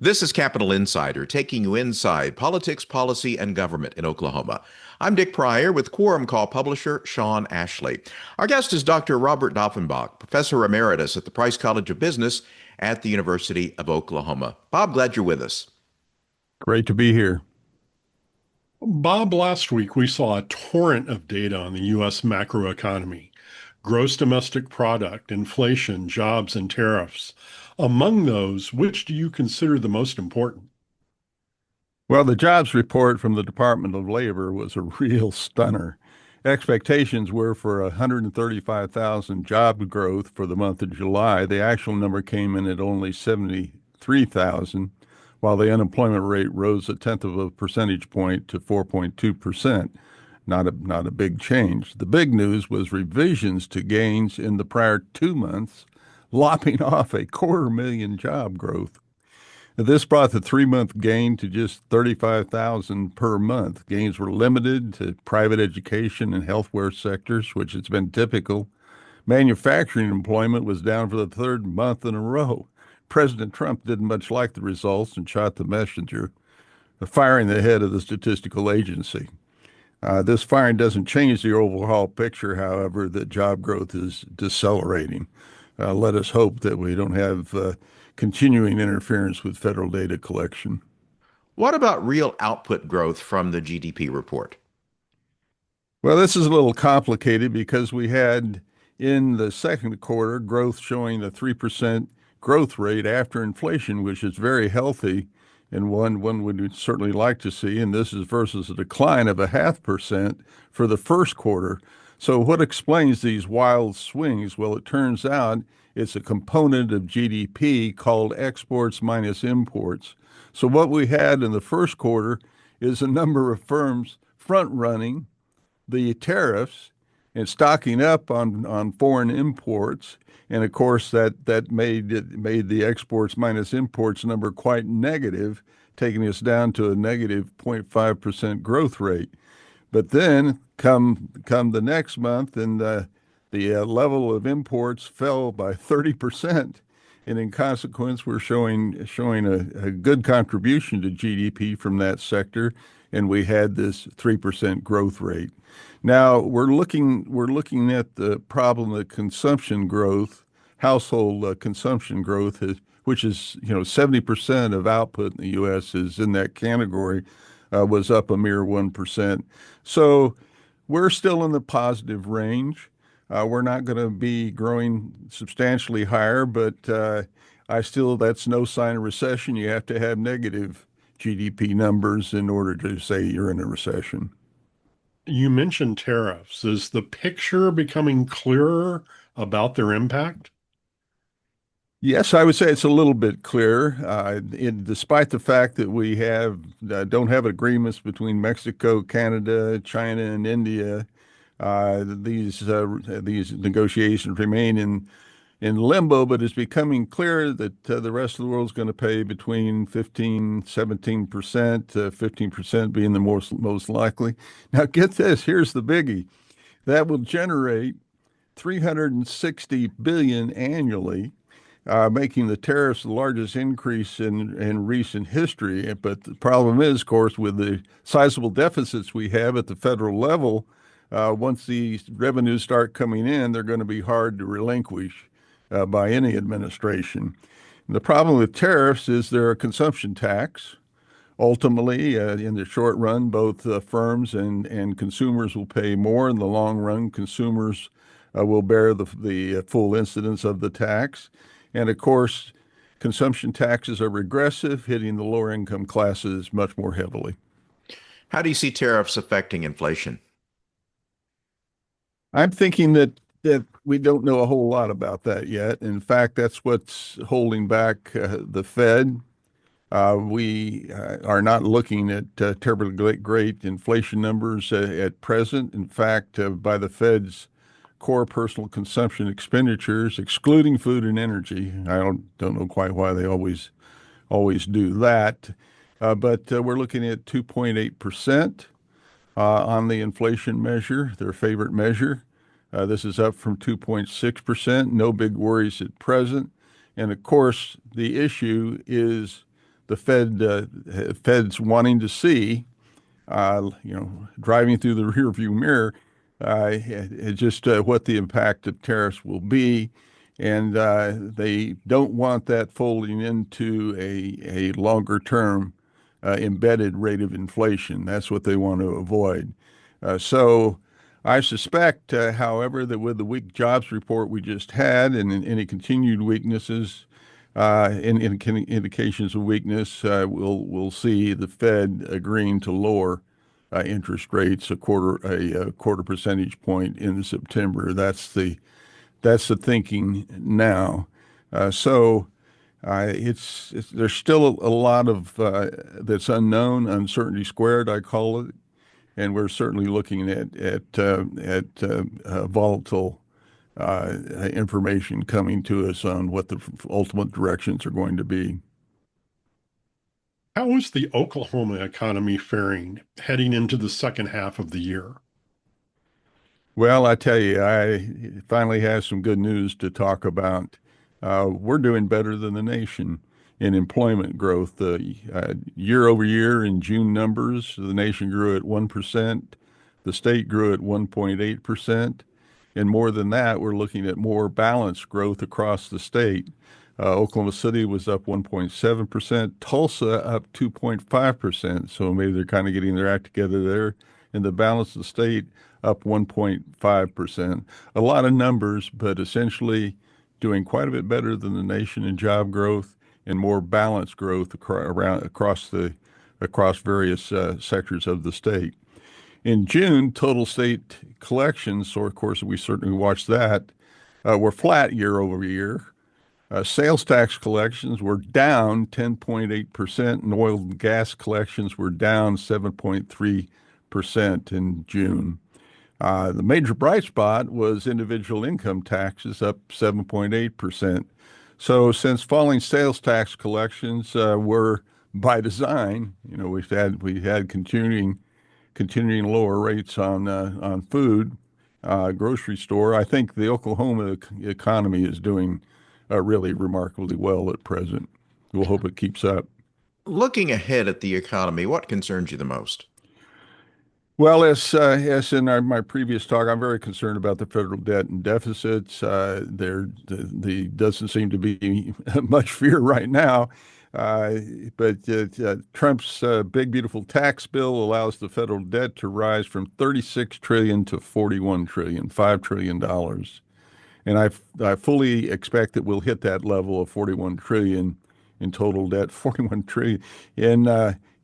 This is Capital Insider, taking you inside politics, policy, and government in Oklahoma. I'm Dick Pryor with Quorum Call publisher Sean Ashley. Our guest is Dr. Robert Dauffenbach, professor emeritus at the Price College of Business at the University of Oklahoma. Bob, glad you're with us. Great to be here. Bob, last week we saw a torrent of data on the U.S. macroeconomy: gross domestic product, inflation, jobs, and tariffs. Among those, which do you consider the most important? Well, the jobs report from the Department of Labor was a real stunner. Expectations were for 135,000 job growth for the month of July. The actual number came in at only 73,000, while the unemployment rate rose a tenth of a percentage point to 4.2%. Not a big change. The big news was revisions to gains in the prior 2 months, lopping off a 250,000 job growth. This brought the 3 month gain to just 35,000 per month. Gains were limited to private education and healthcare sectors, which has been typical. Manufacturing employment was down for the third month in a row. President Trump didn't much like the results and shot the messenger, firing the head of the statistical agency. This firing doesn't change the overall picture, however, that job growth is decelerating. Let us hope that we don't have continuing interference with federal data collection. What about real output growth from the GDP report? Well, this is a little complicated because we had in the second quarter growth showing a 3% growth rate after inflation, which is very healthy and one would certainly like to see. And this is versus a decline of 0.5% for the first quarter. So what explains these wild swings? Well, it turns out it's a component of GDP called exports minus imports. So what we had in the first quarter is a number of firms front running the tariffs and stocking up on foreign imports. And of course, that made the exports minus imports number quite negative, taking us down to a negative 0.5% growth rate. But then come the next month, and the level of imports fell by 30%, and in consequence, we're showing a good contribution to GDP from that sector, and we had this 3% growth rate. Now we're looking at the problem that consumption growth, household consumption growth, which is 70% of output in the U.S. is in that category, was up a mere 1%. So we're still in the positive range. We're not going to be growing substantially higher, but that's no sign of recession. You have to have negative GDP numbers in order to say you're in a recession. You mentioned tariffs. Is the picture becoming clearer about their impact? Yes, I would say it's a little bit clearer. Despite the fact that we don't have agreements between Mexico, Canada, China, and India, these negotiations remain in limbo. But it's becoming clear that the rest of the world is going to pay between 17%, 15% being the most likely. Now, get this. Here's the biggie. That will generate 360 billion annually, making the tariffs the largest increase in recent history. But the problem is, of course, with the sizable deficits we have at the federal level, once these revenues start coming in, they're going to be hard to relinquish by any administration. And the problem with tariffs is they're a consumption tax. Ultimately, in the short run, both firms and consumers will pay more. In the long run, consumers will bear the full incidence of the tax. And of course, consumption taxes are regressive, hitting the lower income classes much more heavily. How do you see tariffs affecting inflation? I'm thinking that we don't know a whole lot about that yet. In fact, that's what's holding back the Fed. We are not looking at terribly great inflation numbers at present. In fact, by the Fed's core personal consumption expenditures, excluding food and energy, I don't know quite why they always do that, but we're looking at 2.8% on the inflation measure, their favorite measure. This is up from 2.6%. No big worries at present. And of course, the issue is the Fed's wanting to see, driving through the rearview mirror, just what the impact of tariffs will be. And they don't want that folding into a longer term embedded rate of inflation. That's what they want to avoid. So I suspect, however, that with the weak jobs report we just had and any continued weaknesses, indications of weakness, we'll see the Fed agreeing to lower interest rates a quarter percentage point in September. That's the thinking now. So there's still a lot of that's unknown, uncertainty squared, I call it, and we're certainly looking at volatile information coming to us on what the ultimate directions are going to be. How is the Oklahoma economy faring heading into the second half of the year? Well, I tell you, I finally have some good news to talk about. We're doing better than the nation in employment growth. Year over year in June numbers, the nation grew at 1%. The state grew at 1.8%. And more than that, we're looking at more balanced growth across the state. Oklahoma City was up 1.7%, Tulsa up 2.5%. So maybe they're kind of getting their act together there. And the balance of the state up 1.5%. A lot of numbers, but essentially doing quite a bit better than the nation in job growth and more balanced growth across various sectors of the state. In June, total state collections, so of course we certainly watched that, were flat year over year. Sales tax collections were down 10.8%, and oil and gas collections were down 7.3% in June. The major bright spot was individual income taxes up 7.8%. So since falling sales tax collections were by design, we had continuing lower rates on food, grocery store. I think the Oklahoma economy is doing really remarkably well at present. We'll hope it keeps up. Looking ahead at the economy, what concerns you the most? Well, as in my previous talk, I'm very concerned about the federal debt and deficits. There doesn't seem to be much fear right now, but Trump's big beautiful tax bill allows the federal debt to rise from 36 trillion to 41 trillion, $5 trillion. And I fully expect that we'll hit that level of 41 trillion in total debt, 41 trillion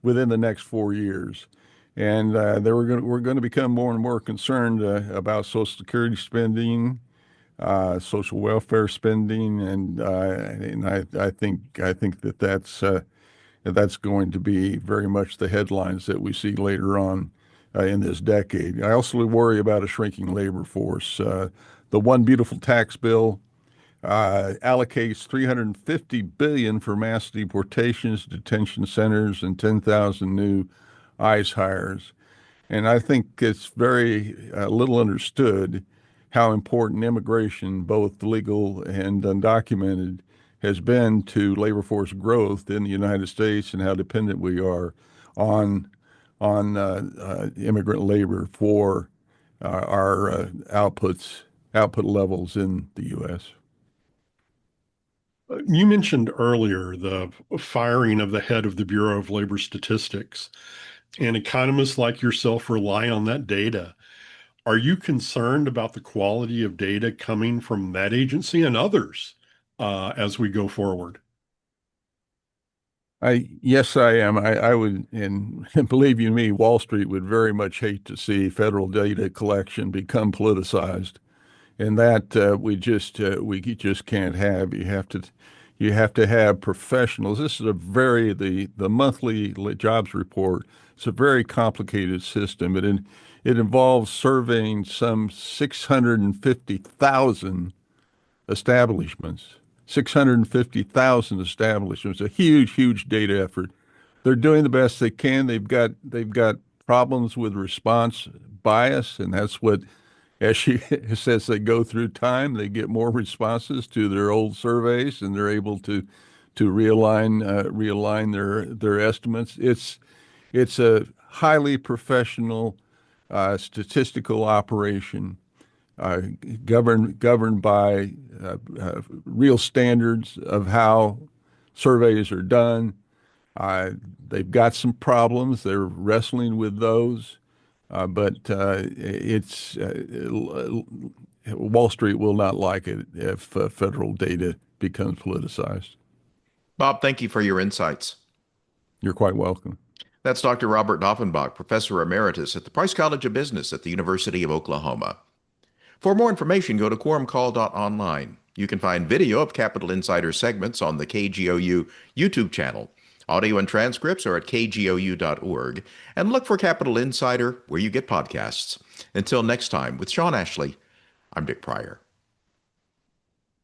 within the next 4 years. And we're going to become more and more concerned about Social Security spending, social welfare spending, and I think that's going to be very much the headlines that we see later on in this decade. I also worry about a shrinking labor force. The one beautiful tax bill allocates $350 billion for mass deportations, detention centers, and 10,000 new ICE hires. And I think it's very little understood how important immigration, both legal and undocumented, has been to labor force growth in the United States and how dependent we are on immigrant labor for our output levels in the U.S. You mentioned earlier the firing of the head of the Bureau of Labor Statistics, and economists like yourself rely on that data. Are you concerned about the quality of data coming from that agency and others as we go forward? Yes, I am. I would, and believe you me, Wall Street would very much hate to see federal data collection become politicized, and that we just can't have. You have to have professionals. This is the monthly jobs report. It's a very complicated system. It involves surveying some 650,000 establishments. 650,000 establishments. A huge data effort. They're doing the best they can. They've got problems with response bias, and that's what, as she says, they go through time, they get more responses to their old surveys, and they're able to realign their estimates. It's a highly professional statistical operation, uh, governed by real standards of how surveys are done. They've got some problems. They're wrestling with those, but it's Wall Street will not like it if federal data becomes politicized. Bob, thank you for your insights. You're quite welcome. That's Dr. Robert Dauffenbach, Professor Emeritus at the Price College of Business at the University of Oklahoma. For more information, go to quorumcall.online. You can find video of Capital Insider segments on the KGOU YouTube channel. Audio and transcripts are at kgou.org. And look for Capital Insider where you get podcasts. Until next time, with Sean Ashley, I'm Dick Pryor.